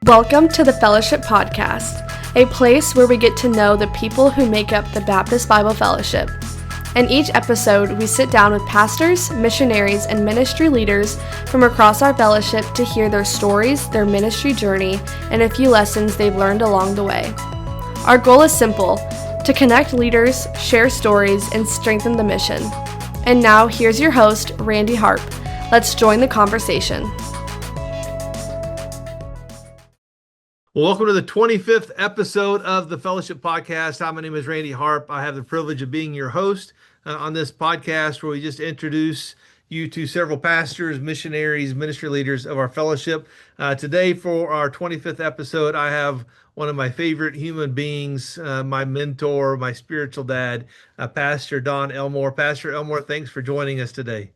Welcome to the Fellowship Podcast, a place where we get to know the people who make up the Baptist Bible Fellowship. In each episode, we sit down with pastors, missionaries, and ministry leaders from across our fellowship to hear their stories, their ministry journey, and a few lessons they've learned along the way. Our goal is simple: to connect leaders, share stories, and strengthen the mission. And now, here's your host, Randy Harp. Let's join the conversation. Well, welcome to the 25th episode of the Fellowship Podcast. Hi, my name is Randy Harp. I have the privilege of being your host on this podcast where we just introduce you to several pastors, missionaries, ministry leaders of our fellowship. Today, for our 25th episode, I have one of my favorite human beings, my mentor, my spiritual dad, Pastor Don Elmore. Pastor Elmore, thanks for joining us today.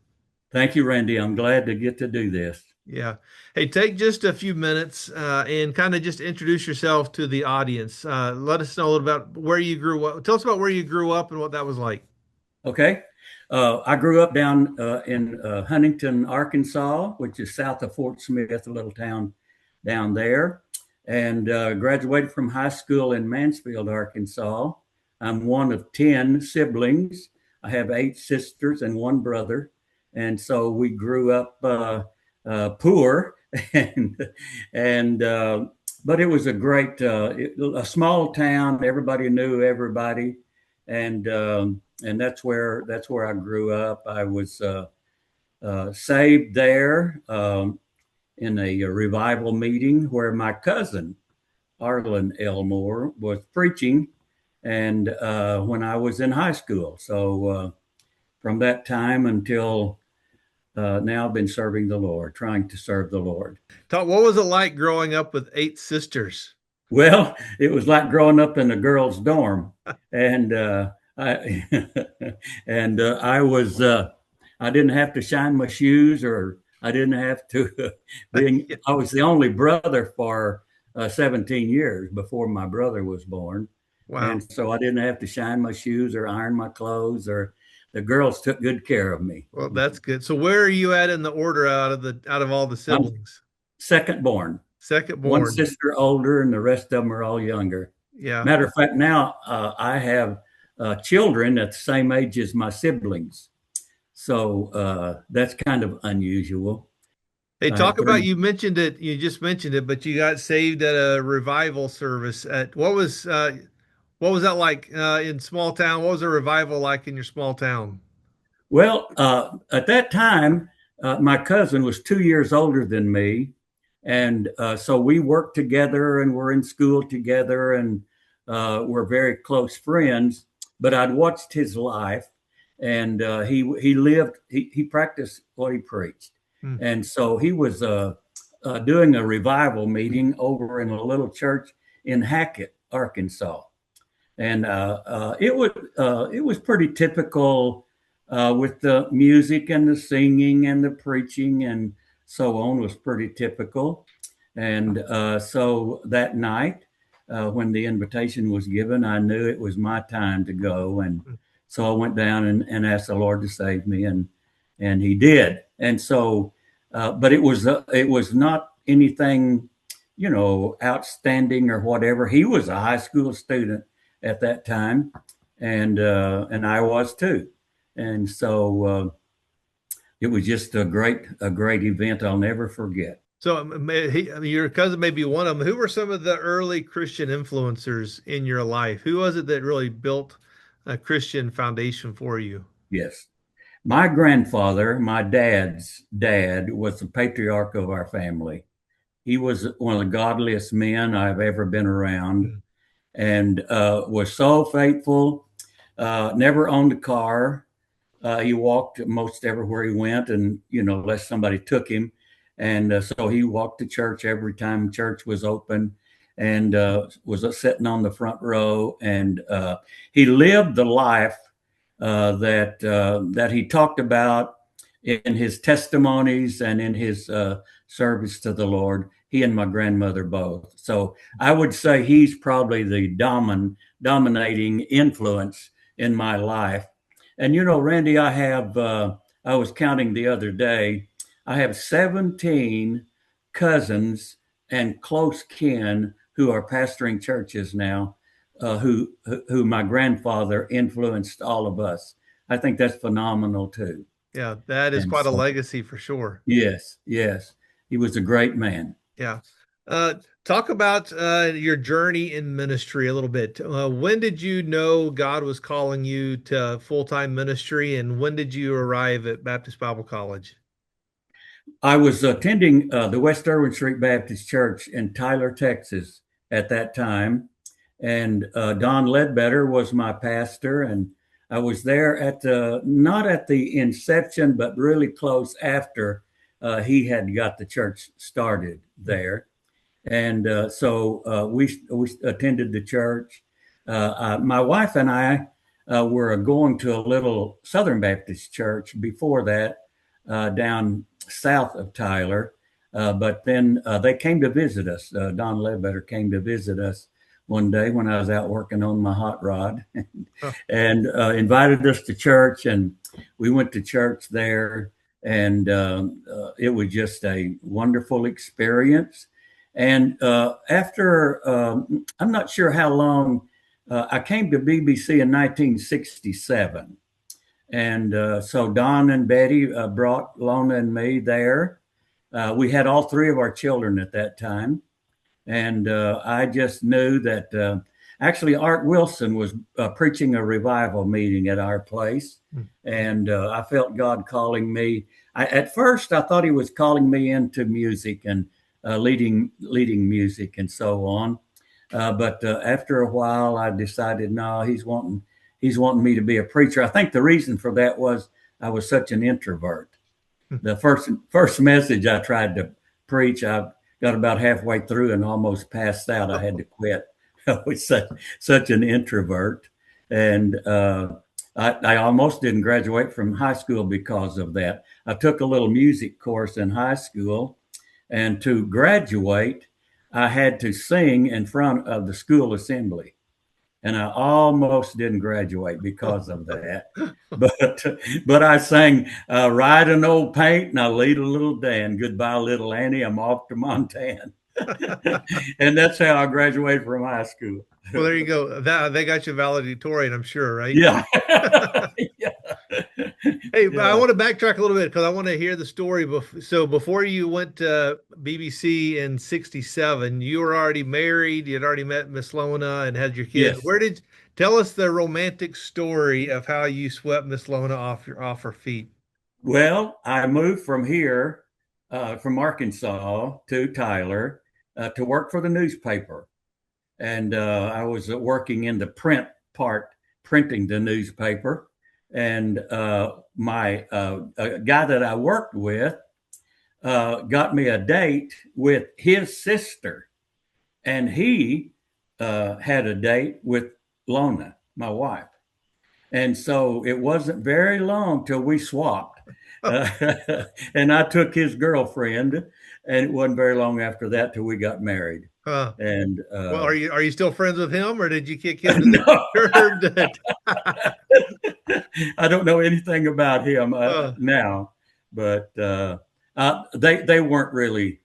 Thank you, Randy. I'm glad to get to do this. Yeah. Hey, take just a few minutes and kind of just introduce yourself to the audience. Let us know a little about where you grew up. Tell us about where you grew up and what that was like. Okay. I grew up down in Huntington, Arkansas, which is south of Fort Smith, a little town down there, and graduated from high school in Mansfield, Arkansas. I'm one of 10 siblings. I have 8 sisters and 1 brother. And so we grew up poor, but it was a great, a small town. Everybody knew everybody, and that's where I grew up. I was saved there in a revival meeting where my cousin Don Elmore was preaching, and when I was in high school. So from that time until now, I've been serving the Lord, trying to serve the Lord. What was it like growing up with 8 sisters? Well, it was like growing up in a girls' dorm, and I didn't have to shine my shoes, or I didn't have to. I was the only brother for 17 years before my brother was born. Wow! And so I didn't have to shine my shoes or iron my clothes, or the girls took good care of me. Well, that's good. So where are you at in the order out of all the siblings? I'm second born. Second born. 1 sister older, and the rest of them are all younger. Yeah. Matter of fact, now I have children at the same age as my siblings. So that's kind of unusual. Hey, talk about, you mentioned it, you just mentioned it, but you got saved at a revival service. What was that like in small town? What was a revival like in your small town? Well, at that time, my cousin was 2 years older than me. And so we worked together and were in school together, and were very close friends. But I'd watched his life, and he practiced what he preached. And so he was doing a revival meeting over in a little church in Hackett, Arkansas. And it was pretty typical with the music and the singing and the preaching and so on was pretty typical. And so that night, when the invitation was given, I knew it was my time to go. And so I went down and asked the Lord to save me, and he did. And so, but it was not anything, outstanding or whatever. He was a high school student at that time, and I was too. And so it was just a great event I'll never forget. So your cousin may be one of them. Who were some of the early Christian influencers in your life? Who was it that really built a Christian foundation for you? Yes. My grandfather, my dad's dad, was the patriarch of our family. He was one of the godliest men I've ever been around, and was so faithful, never owned a car. He walked most everywhere he went, and, unless somebody took him. And so he walked to church every time church was open, and was sitting on the front row. And he lived the life that he talked about in his testimonies and in his service to the Lord. He and my grandmother both. So I would say he's probably the dominating influence in my life. And, Randy, I was counting the other day, I have 17 cousins and close kin who are pastoring churches now, who my grandfather influenced all of us. I think that's phenomenal too. Yeah, that is And quite a so, legacy for sure. yes, yes, he was a great man. Yeah. Uh, Talk about your journey in ministry a little bit. When did you know God was calling you to full-time ministry, and when did you arrive at Baptist Bible College? I was attending the West Irwin Street Baptist Church in Tyler, Texas at that time. And Don Ledbetter was my pastor. And I was there at not at the inception, but really close after he had got the church started there. And so we attended the church. My wife and I were going to a little Southern Baptist church before that down south of Tyler. But then they came to visit us. Don Ledbetter came to visit us one day when I was out working on my hot rod and invited us to church. And we went to church there. And it was just a wonderful experience. And after, I'm not sure how long, I came to BBC in 1967. And so Don and Betty brought Lona and me there. We had all three of our children at that time. And I just knew that actually Art Wilson was preaching a revival meeting at our place. And I felt God calling me. At first, I thought he was calling me into music and leading music and so on. But after a while, I decided, no, he's wanting me to be a preacher. I think the reason for that was I was such an introvert. The first message I tried to preach, I got about halfway through and almost passed out. I had to quit. I was such an introvert. And I almost didn't graduate from high school because of that. I took a little music course in high school. And to graduate, I had to sing in front of the school assembly. And I almost didn't graduate because of that. But I sang Ride an Old Paint and I Lead a Little Dan. Goodbye, little Annie. I'm off to Montana. And that's how I graduated from high school. Well, there you go. They got you valedictorian, I'm sure, right? Yeah. Yeah. Hey, yeah. I want to backtrack a little bit because I want to hear the story. So before you went to BBC in 67, you were already married. You had already met Miss Lona and had your kids. Yes. Tell us the romantic story of how you swept Miss Lona off her feet? Well, I moved from here, from Arkansas to Tyler to work for the newspaper. And I was working in the print part, printing the newspaper. And my guy that I worked with got me a date with his sister. And he had a date with Lona, my wife. And so it wasn't very long till we swapped. And I took his girlfriend, and it wasn't very long after that till we got married. And well, are you still friends with him, or did you kick him to the curb? I don't know anything about him now, but they weren't really.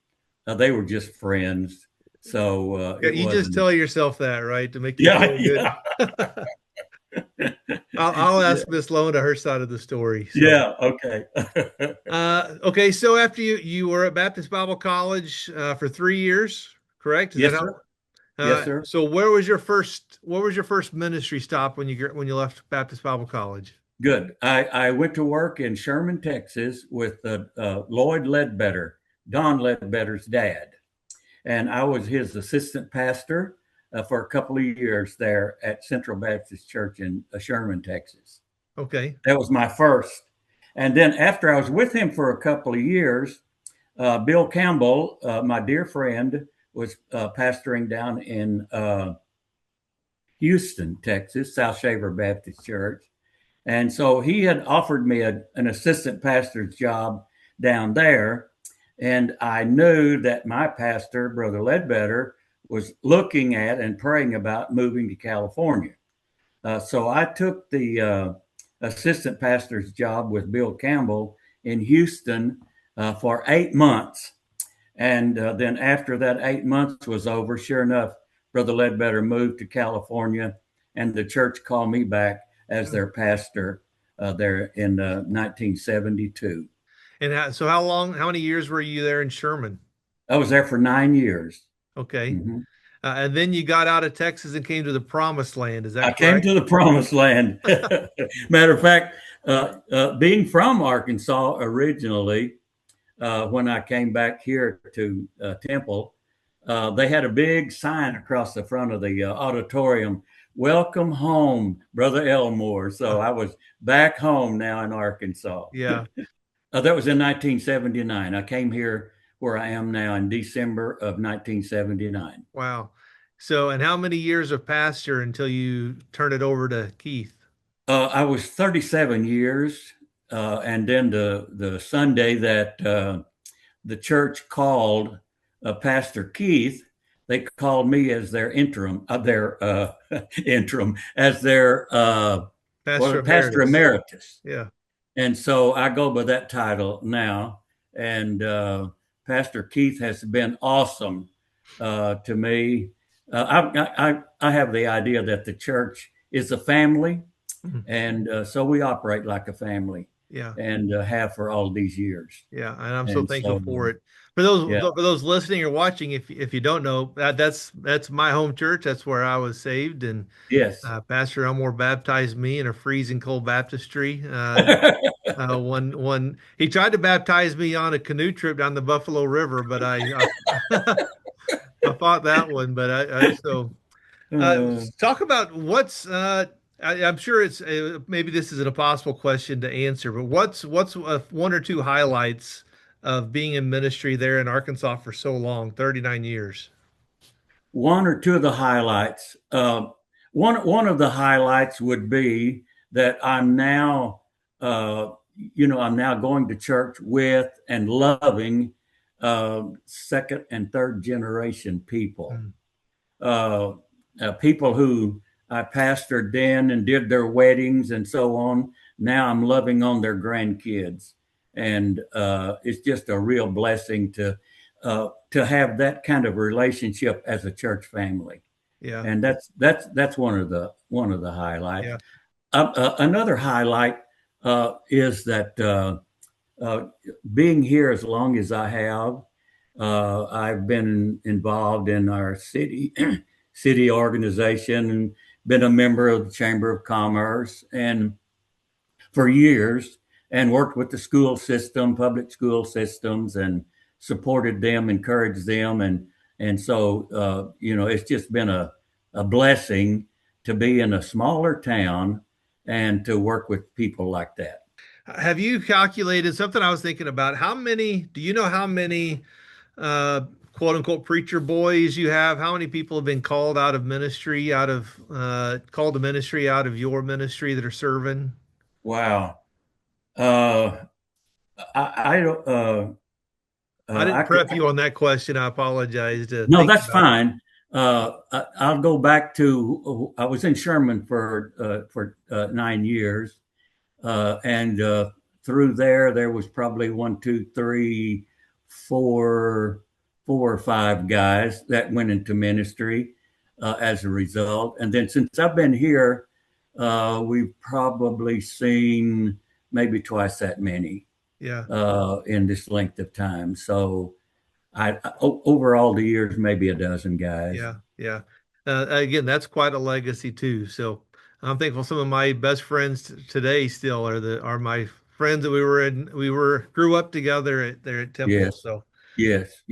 They were just friends. So you just tell yourself that, right, to make you feel good. I'll ask Miss Lona her side of the story. So. Yeah. Okay. Okay. So after you were at Baptist Bible College for 3 years, correct? Yes, sir. Yes, sir. So what was your first ministry stop when you left Baptist Bible College? Good. I went to work in Sherman, Texas with Lloyd Ledbetter, Don Ledbetter's dad. And I was his assistant pastor for a couple of years there at Central Baptist Church in Sherman, Texas. Okay. That was my first. And then after I was with him for a couple of years, Bill Campbell, my dear friend, was pastoring down in Houston, Texas, South Shaver Baptist Church. And so he had offered me an assistant pastor's job down there. And I knew that my pastor, Brother Ledbetter, was looking at and praying about moving to California. So I took the assistant pastor's job with Bill Campbell in Houston for 8 months. And then after that 8 months was over, sure enough, Brother Ledbetter moved to California, and the church called me back as their pastor there in 1972. And how many years were you there in Sherman? I was there for 9 years. Okay. Mm-hmm. And then you got out of Texas and came to the Promised Land. Is I that came correct? to the Promised Land. Matter of fact, being from Arkansas originally, when I came back here to Temple, they had a big sign across the front of the auditorium. Welcome home, Brother Elmore. So I was back home now in Arkansas. Yeah. That was in 1979. I came here where I am now in December of 1979. Wow. So, and how many years of pastor until you turned it over to Keith? I was 37 years. And then the Sunday that the church called Pastor Keith, they called me as their interim, as their Pastor Emeritus. Yeah. And so I go by that title now. And Pastor Keith has been awesome to me. I have the idea that the church is a family, and so we operate like a family. Yeah. And have for all these years. Yeah, and I'm so thankful so, for it. yeah. For those listening or watching, if you don't know, that's my home church. That's where I was saved, and Yes. Pastor Elmore baptized me in a freezing cold baptistry. One he tried to baptize me on a canoe trip down the Buffalo River, but I fought that one. But talk about what's I'm sure it's maybe this is an impossible question to answer, but what's one or two highlights of being in ministry there in Arkansas for so long, 39 years? One or two of the highlights. One of the highlights would be that I'm now, I'm now going to church with and loving second and third generation people, people who I pastored then and did their weddings and so on. Now I'm loving on their grandkids, and it's just a real blessing to have that kind of relationship as a church family. Yeah, and that's one of the highlights. Yeah. Another highlight is that being here as long as I have, I've been involved in our city organization and been a member of the Chamber of Commerce and for years, and worked with the school system, public school systems, and supported them, encouraged them. And so, it's just been a blessing to be in a smaller town and to work with people like that. Have you calculated something I was thinking about? Do you know how many quote unquote preacher boys you have? How many people have been called out of ministry, called to ministry out of your ministry that are serving? Wow. I don't. I didn't prep you on that question. I apologize. No, that's fine. I'll go back to, I was in Sherman for 9 years. And through there was probably 1, 2, 3, 4 or 5 guys that went into ministry as a result. And then since I've been here, we've probably seen maybe twice that many. Yeah. In this length of time. So over all the years, maybe a dozen guys. Yeah. Yeah. Again, that's quite a legacy too. So I'm thankful some of my best friends today still are my friends that we grew up together there at Temple. Yes. So yes.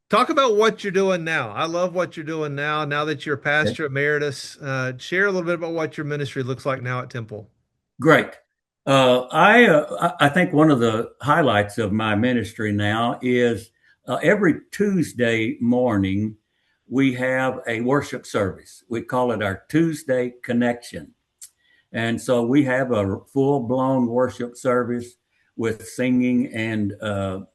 Talk about what you're doing now. I love what you're doing now that you're pastor emeritus. Share a little bit about what your ministry looks like now at Temple. Great. I think one of the highlights of my ministry now is every Tuesday morning, we have a worship service. We call it our Tuesday Connection. And so we have a full-blown worship service with singing and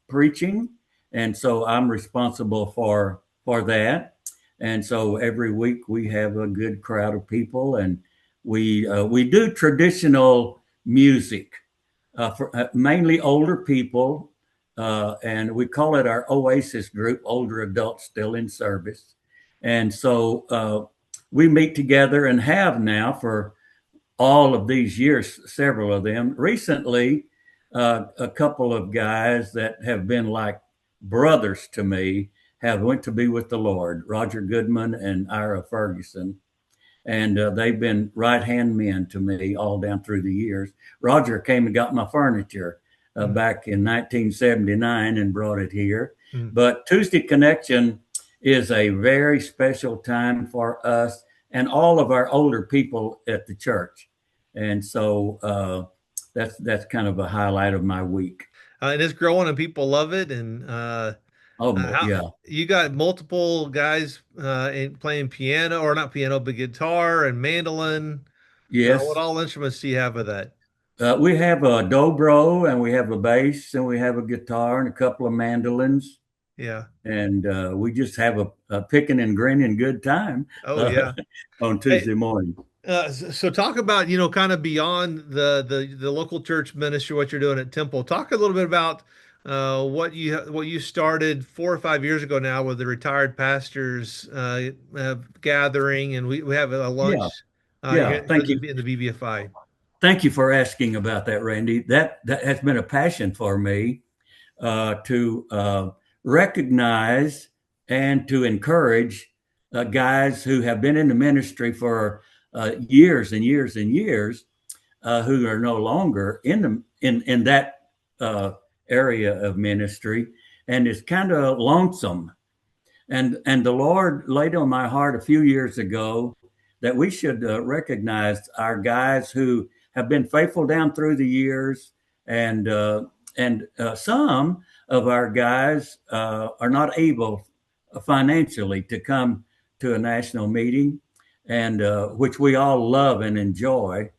preaching. And so I'm responsible for that. And so every week we have a good crowd of people, and we do traditional music for mainly older people and we call it our Oasis group, older adults still in service. And so we meet together and have now for all of these years, several of them. Recently, a couple of guys that have been like brothers to me have went to be with the Lord, Roger Goodman and Ira Ferguson. And they've been right-hand men to me all down through the years. Roger came and got my furniture back in 1979 and brought it here. But Tuesday Connection is a very special time for us and all of our older people at the church. And so that's kind of a highlight of my week. And it's growing and people love it. And Yeah. you got multiple guys playing piano, or not piano, but guitar and mandolin. What Yes. all instruments do you have with that? We have a dobro, and we have a bass, and we have a guitar and a couple of mandolins. Yeah. And we just have a picking and grinning good time on Tuesday morning. So talk about, kind of beyond the local church ministry, what you're doing at Temple. Talk a little bit about what you started 4 or 5 years ago now with the retired pastors gathering, and we have a lunch here Thank you. in the BBFI. Thank you for asking about that, Randy. That has been a passion for me to recognize and to encourage guys who have been in the ministry for years and years and years, who are no longer in that area of ministry, and it's kind of lonesome. And the Lord laid on my heart a few years ago that we should recognize our guys who have been faithful down through the years, and some of our guys are not able financially to come to a national meeting, and which we all love and enjoy.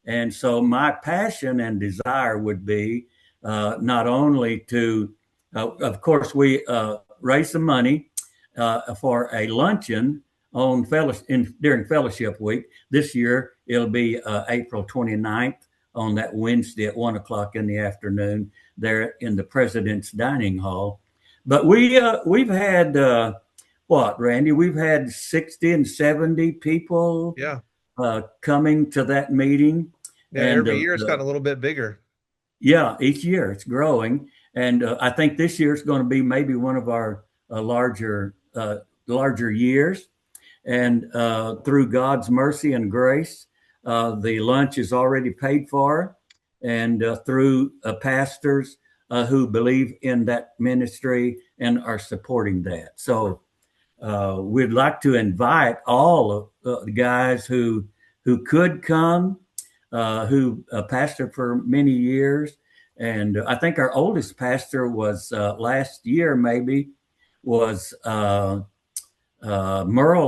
And so my passion and desire would be not only to, of course, we raise some money for a luncheon on during Fellowship Week. This year, it'll be April 29th on that Wednesday at 1 o'clock in the afternoon there in the President's Dining Hall. But we've had, Randy? We've had 60 and 70 people coming to that meeting. Yeah, and every year it's gotten a little bit bigger. Yeah, each year it's growing. And I think this year is going to be maybe one of our larger years. And through God's mercy and grace, the lunch is already paid for, and through pastors who believe in that ministry and are supporting that. So we'd like to invite all of the guys who could come, who pastored for many years. And I think our oldest pastor was last year maybe was Merle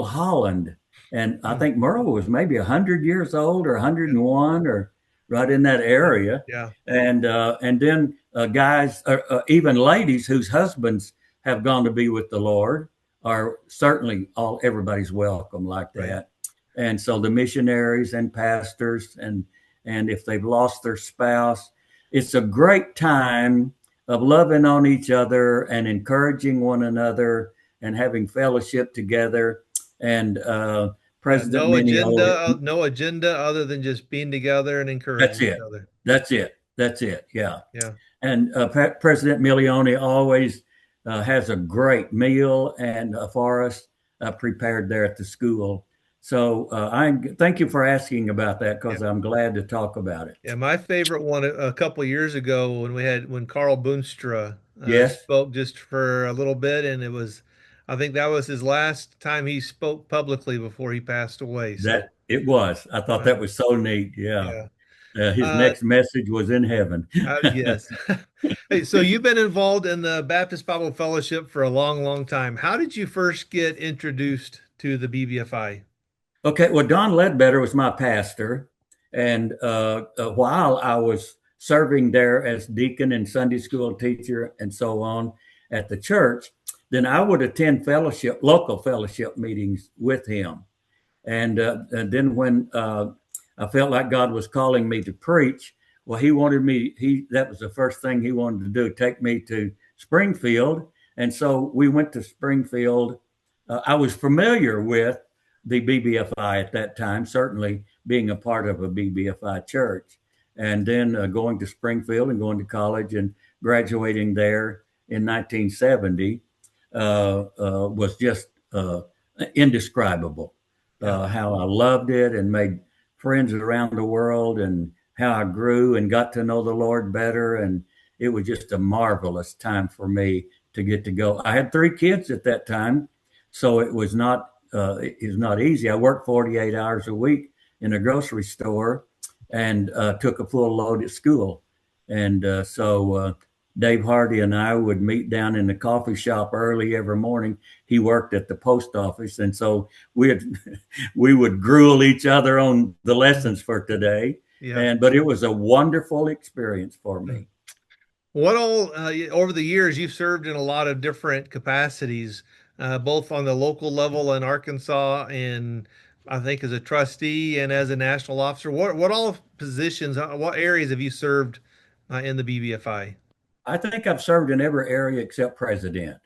Holland. And I think Merle was maybe 100 years old or 101 or right in that area. Yeah. And then guys, even ladies whose husbands have gone to be with the Lord are certainly everybody's welcome like that. Right. And so the missionaries and pastors and if they've lost their spouse, it's a great time of loving on each other and encouraging one another and having fellowship together. And President no agenda other than just being together and encouraging each other. That's it. Yeah. Yeah. And President Milione always has a great meal and for us prepared there at the school. So I thank you for asking about that, because I'm glad to talk about it. Yeah, my favorite one a couple of years ago when Carl Boonstra spoke just for a little bit, and I think that was his last time he spoke publicly before he passed away. So it was. I thought that was so neat. Yeah. His next message was in heaven. Yes. Hey, so you've been involved in the Baptist Bible Fellowship for a long, long time. How did you first get introduced to the BBFI? Okay, well, Don Ledbetter was my pastor. And while I was serving there as deacon and Sunday school teacher and so on at the church, then I would attend local fellowship meetings with him. And then when I felt like God was calling me to preach, well, that was the first thing he wanted to do, take me to Springfield. And so we went to Springfield. I was familiar with the BBFI at that time, certainly being a part of a BBFI church. And then going to Springfield and going to college and graduating there in 1970 was just indescribable. How I loved it and made friends around the world, and how I grew and got to know the Lord better. And it was just a marvelous time for me to get to go. I had 3 kids at that time, so it was not easy. I worked 48 hours a week in a grocery store and took a full load at school. And so Dave Hardy and I would meet down in the coffee shop early every morning. He worked at the post office, and so we would gruel each other on the lessons for today. Yeah. But it was a wonderful experience for me. What all over the years you've served in a lot of different capacities, both on the local level in Arkansas, and I think as a trustee and as a national officer. What all positions, what areas have you served in the BBFI? I think I've served in every area except president.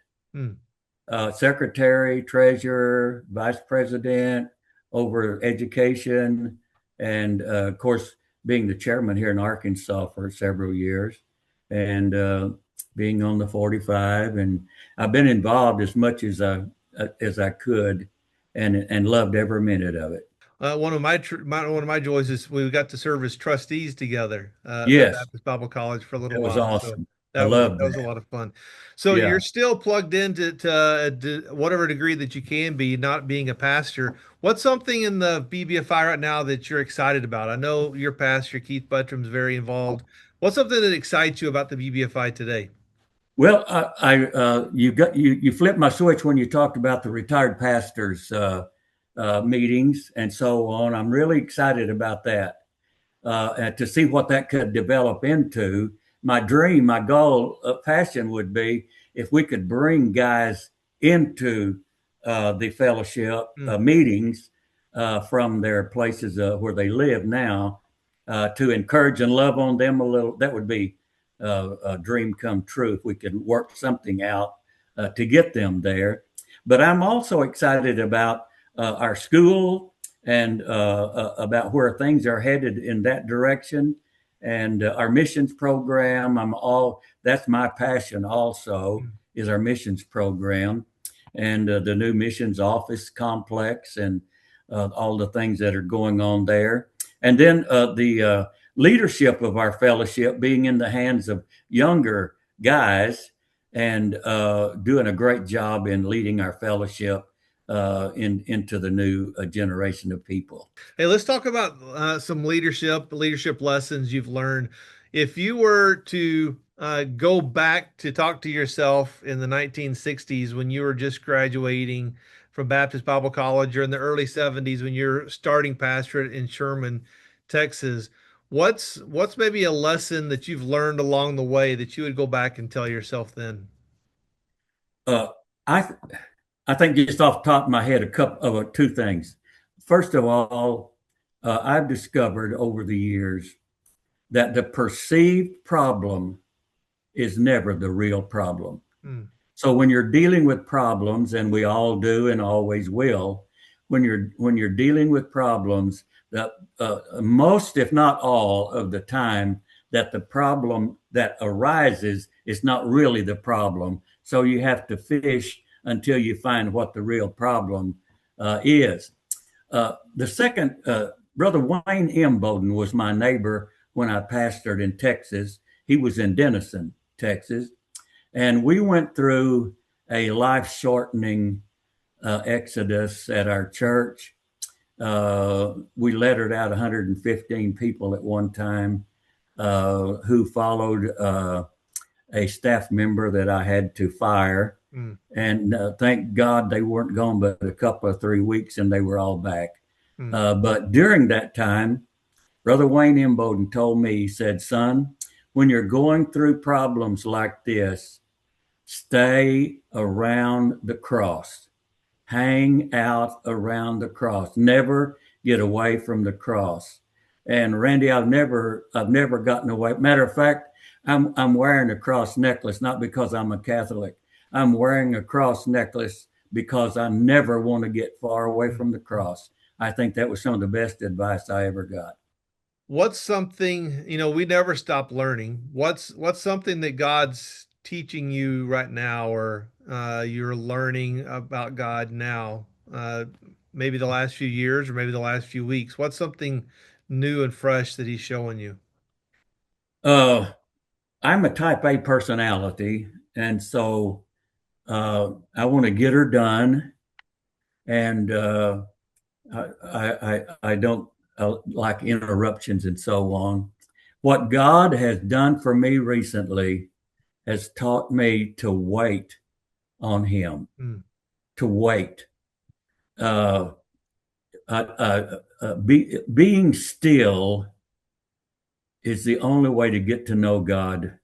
Secretary, treasurer, vice president, over education, and of course, being the chairman here in Arkansas for several years, and being on the 45. And I've been involved as much as I could, and loved every minute of it. One of my joys is we got to serve as trustees together Yes. at Baptist Bible College for a little while. That was awesome. So that was a lot of fun. So you're still plugged into to whatever degree that you can be, not being a pastor. What's something in the BBFI right now that you're excited about? I know your pastor, Keith Buttram's very involved. What's something that excites you about the BBFI today? Well, you flipped my switch when you talked about the retired pastors meetings and so on. I'm really excited about that, and to see what that could develop into. My dream, my goal, passion would be if we could bring guys into the fellowship meetings from their places where they live now, to encourage and love on them a little. That would be a dream come true if we could work something out to get them there. But I'm also excited about our school and about where things are headed in that direction, and our missions program. That's my passion also, is our missions program, and the new missions office complex, and all the things that are going on there. And then the leadership of our fellowship being in the hands of younger guys, and doing a great job in leading our fellowship into the new generation of people. Hey, let's talk about some leadership lessons you've learned. If you were to go back to talk to yourself in the 1960s when you were just graduating from Baptist Bible College, or in the early 70s when you're starting pastorate in Sherman, Texas, what's maybe a lesson that you've learned along the way that you would go back and tell yourself then? I think just off the top of my head, a couple of 2 things. First of all, I've discovered over the years that the perceived problem is never the real problem. So when you're dealing with problems, and we all do and always will, when you're dealing with problems, that most, if not all, of the time, that the problem that arises is not really the problem. So you have to fish until you find what the real problem is. The second, Brother Wayne M. Bowden was my neighbor when I pastored in Texas. He was in Denison, Texas. And we went through a life-shortening exodus at our church. We lettered out 115 people at one time who followed a staff member that I had to fire. And thank God they weren't gone but a couple of 3 weeks, and they were all back. But during that time, Brother Wayne M. Bowden told me, he said, "Son, when you're going through problems like this, stay around the cross. Hang out around the cross. Never get away from the cross." And Randy, I've never gotten away. Matter of fact, I'm wearing a cross necklace not because I'm a Catholic. I'm wearing a cross necklace because I never want to get far away from the cross. I think that was some of the best advice I ever got. What's something, we never stop learning. What's something that God's teaching you right now, or you're learning about God now? Maybe the last few years or maybe the last few weeks. What's something new and fresh that he's showing you? Uh, I'm a type A personality, and so I want to get her done, and I don't like interruptions and so on. What God has done for me recently has taught me to wait on Him, Mm, to wait. Uh, being still is the only way to get to know God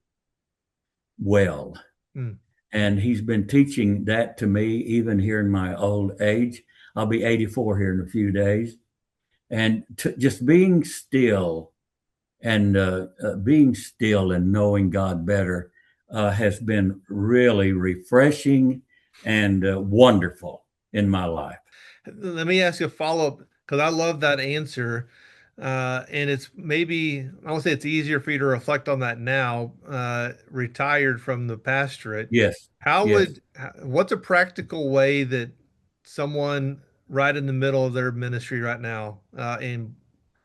well. mm. And He's been teaching that to me even here in my old age. I'll be 84 here in a few days. And just being still and knowing God better has been really refreshing and wonderful in my life. Let me ask you a follow-up because I love that answer. And it's maybe, I won't say it's easier for you to reflect on that now, retired from the pastorate. Yes, yes. What's a practical way that someone right in the middle of their ministry right now, and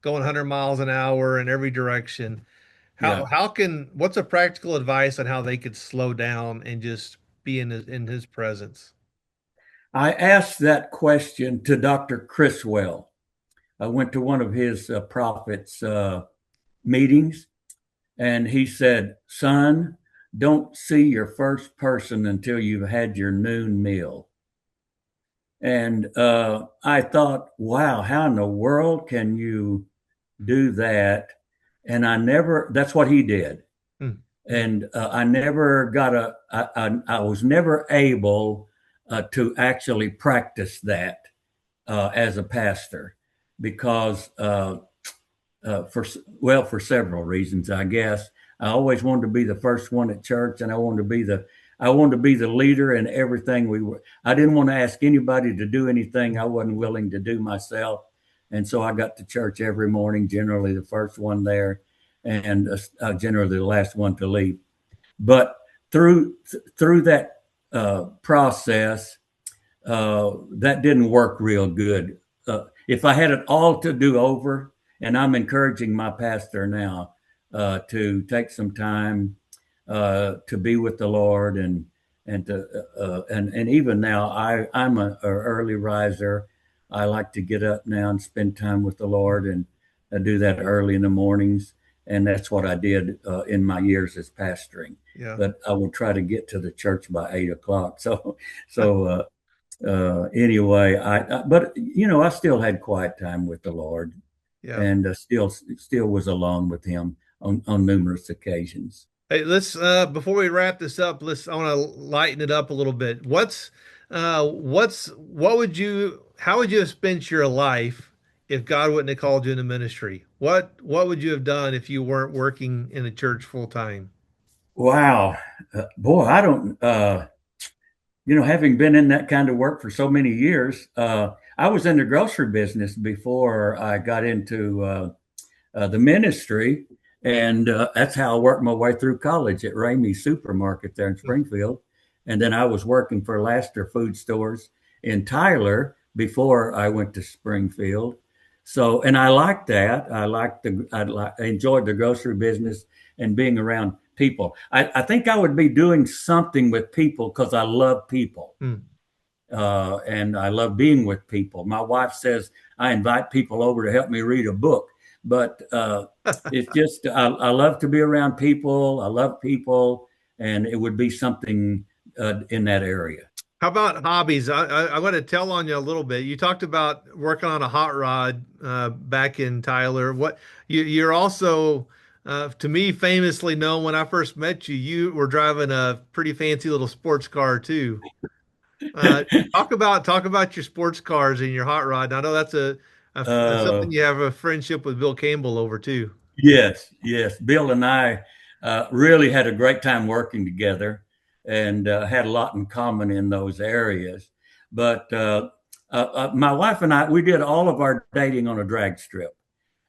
going 100 miles an hour in every direction, Yeah. what's a practical advice on how they could slow down and just be in his presence? I asked that question to Dr. Criswell. I went to one of his prophets' meetings, and he said, "Son, don't see your first person until you've had your noon meal." And I thought, wow, how in the world can you do that? And that's what he did. Hmm. And I never got I was never able to actually practice that as a pastor because for several reasons, I guess. I always wanted to be the first one at church, and I wanted to be the leader in everything we were. I didn't want to ask anybody to do anything I wasn't willing to do myself, and so I got to church every morning, generally the first one there, and generally the last one to leave. But through that process, that didn't work real good. If I had it all to do over, and I'm encouraging my pastor now to take some time to be with the Lord and even now I'm a early riser. I like to get up now and spend time with the Lord, and I do that early in the mornings, and that's what I did in my years as pastoring. Yeah. But I would try to get to the church by 8 o'clock. So anyway, but I still had quiet time with the Lord, Yeah. and still was alone with Him on numerous occasions. Hey, let's before we wrap this up, I want to lighten it up a little bit. What would you how would you have spent your life if God wouldn't have called you into ministry? What would you have done if you weren't working in a church full time? Wow, boy, I don't. Having been in that kind of work for so many years, I was in the grocery business before I got into the ministry. And that's how I worked my way through college at Ramey's Supermarket there in Springfield. And then I was working for Laster Food Stores in Tyler before I went to Springfield. So, and I liked that. I enjoyed the grocery business and being around people. I think I would be doing something with people because I love people. Hmm. And I love being with people. My wife says I invite people over to help me read a book, but it's just I love to be around people. I love people, and it would be something in that area. How about hobbies? I want to tell on you a little bit. You talked about working on a hot rod back in Tyler. You're also, to me, famously known when I first met you. You were driving a pretty fancy little sports car too. Uh, talk about your sports cars and your hot rod. I know that's Uh, something you have a friendship with Bill Campbell over too. yes, yes. Bill and I. really had a great time working together and had a lot in common in those areas. But my wife and I, we did all of our dating on a drag strip.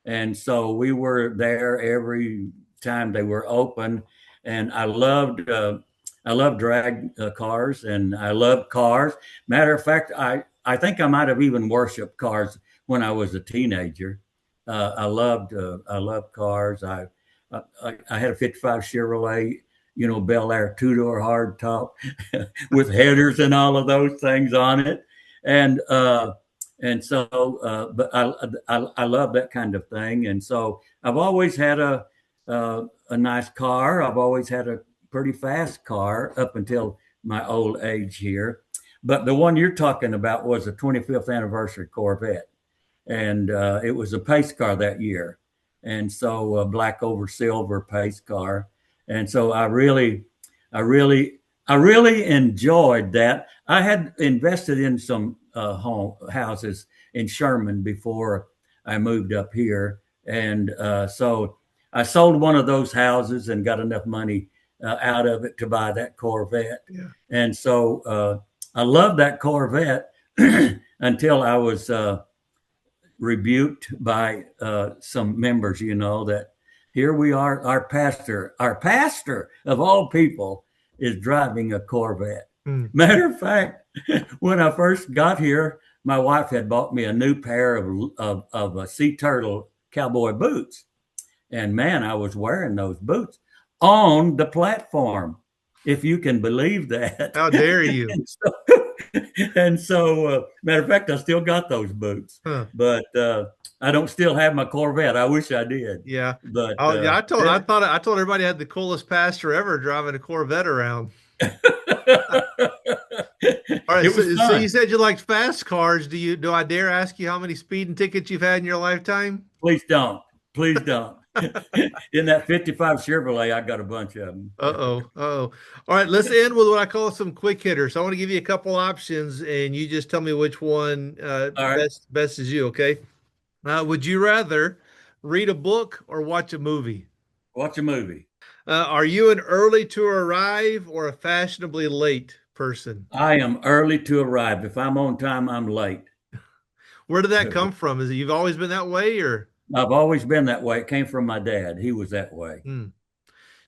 And so we were there every time they were open. And I loved drag cars, and I loved cars. Matter of fact, I think I might have even worshipped cars when I was a teenager. I loved cars. I had a '55 Chevrolet, Bel Air 2-door hardtop with headers and all of those things on it, and but I love that kind of thing, and so I've always had a nice car. I've always had a pretty fast car up until my old age here. But the one you're talking about was a 25th anniversary Corvette, and it was a pace car that year, and so a black over silver pace car, and so I really enjoyed that. I had invested in some houses in Sherman before I moved up here, and so I sold one of those houses and got enough money out of it to buy that Corvette, Yeah. and so I loved that Corvette until I was rebuked by some members, that here we are, our pastor of all people is driving a Corvette. Matter of fact, when I first got here, my wife had bought me a new pair of sea turtle cowboy boots. And man, I was wearing those boots on the platform, if you can believe that. How dare you? And so, matter of fact, I still got those boots, but I don't still have my Corvette. I wish I did. Yeah. But I told everybody I had the coolest pastor ever driving a Corvette around. All right. So you said you liked fast cars. Do I dare ask you how many speeding tickets you've had in your lifetime? Please don't. Please don't. In that '55 Chevrolet, I got a bunch of them. All right, let's end with what I call some quick hitters. So I want to give you a couple options, and you just tell me which one best is you. Okay? Would you rather read a book or watch a movie? Watch a movie. Are you an early to arrive or a fashionably late person? I am early to arrive. If I'm on time, I'm late. Where did that come from? Is it you've always been that way, or? I've always been that way. It came from my dad. He was that way. Do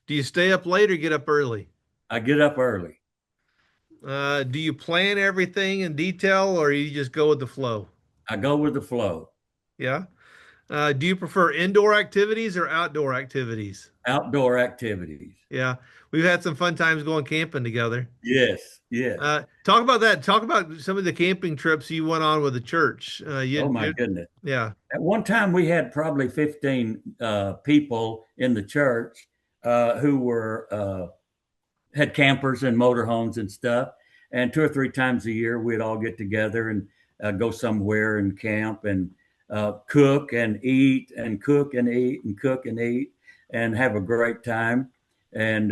you stay up late or get up early? I get up early. Do you plan everything in detail or you just go with the flow? I go with the flow. Yeah. Do you prefer indoor activities or outdoor activities? Outdoor activities. Yeah. We've had some fun times going camping together. Yes. Yes. Talk about that. Talk about some of the camping trips you went on with the church. Oh my goodness. Yeah. At one time we had probably 15 people in the church who were had campers and motorhomes and stuff. And 2 or 3 times a year we'd all get together and go somewhere and camp and cook and eat and cook and eat and cook and eat and have a great time. And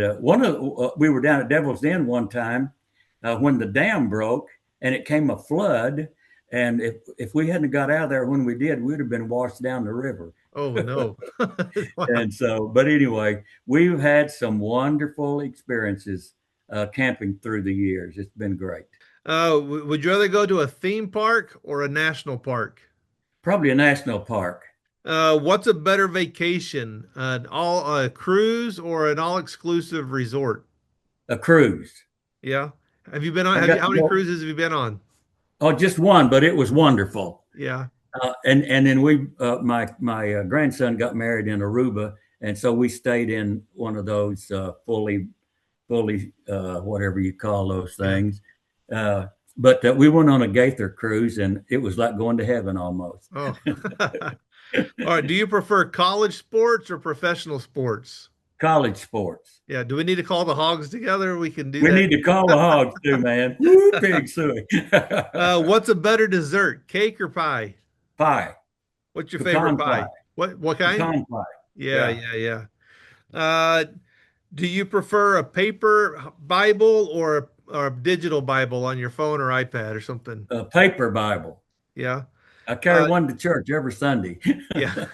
we were down at Devil's Den one time when the dam broke and it came a flood. And if we hadn't got out of there when we did, we'd have been washed down the river. Oh, no. Wow. And so, but anyway, we've had some wonderful experiences camping through the years. It's been great. Would you rather go to a theme park or a national park? Probably a national park. What's a better vacation, a cruise or an all-exclusive resort? A cruise. Yeah. Have you been on? How many cruises have you been on? Oh, just one, but it was wonderful. Yeah. And then my grandson got married in Aruba, and so we stayed in one of those fully whatever you call those things. But we went on a Gaither cruise, and it was like going to heaven almost. Oh. All right. Do you prefer college sports or professional sports? College sports. Yeah. Do we need to call the Hogs together? We can do that. We need to call the Hogs too, man. Woo, pig suey. What's a better dessert, cake or pie? Pie. What's your favorite pie? What kind? Pecan pie. Yeah. Do you prefer a paper Bible or a digital Bible on your phone or iPad or something? A paper Bible. Yeah. I carry one to church every Sunday. Yeah.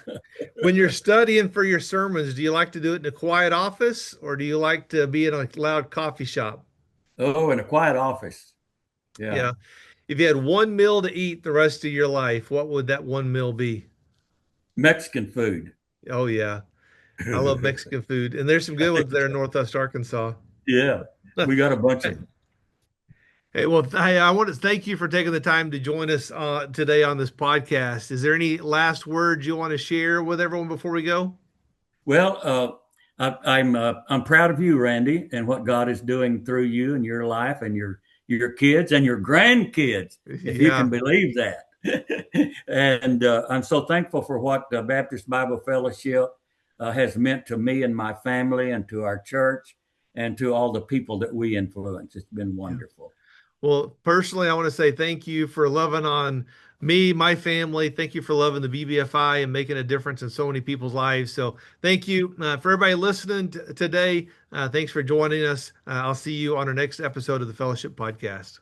When you're studying for your sermons, do you like to do it in a quiet office or do you like to be in a loud coffee shop? Oh, in a quiet office. Yeah. Yeah. If you had one meal to eat the rest of your life, what would that one meal be? Mexican food. Oh, yeah. I love Mexican food. And there's some good ones there in Northwest Arkansas. Yeah, we got a bunch of them. Hey, well, hey, I want to thank you for taking the time to join us today on this podcast. Is there any last words you want to share with everyone before we go? Well, I'm proud of you, Randy, and what God is doing through you and your life and your kids and your grandkids, if you Yeah. can believe that. And I'm so thankful for what Baptist Bible Fellowship has meant to me and my family and to our church and to all the people that we influence. It's been Yeah. wonderful. Well, personally, I want to say thank you for loving on me, my family. Thank you for loving the BBFI and making a difference in so many people's lives. So thank you for everybody listening today. Thanks for joining us. I'll see you on our next episode of the Fellowship Podcast.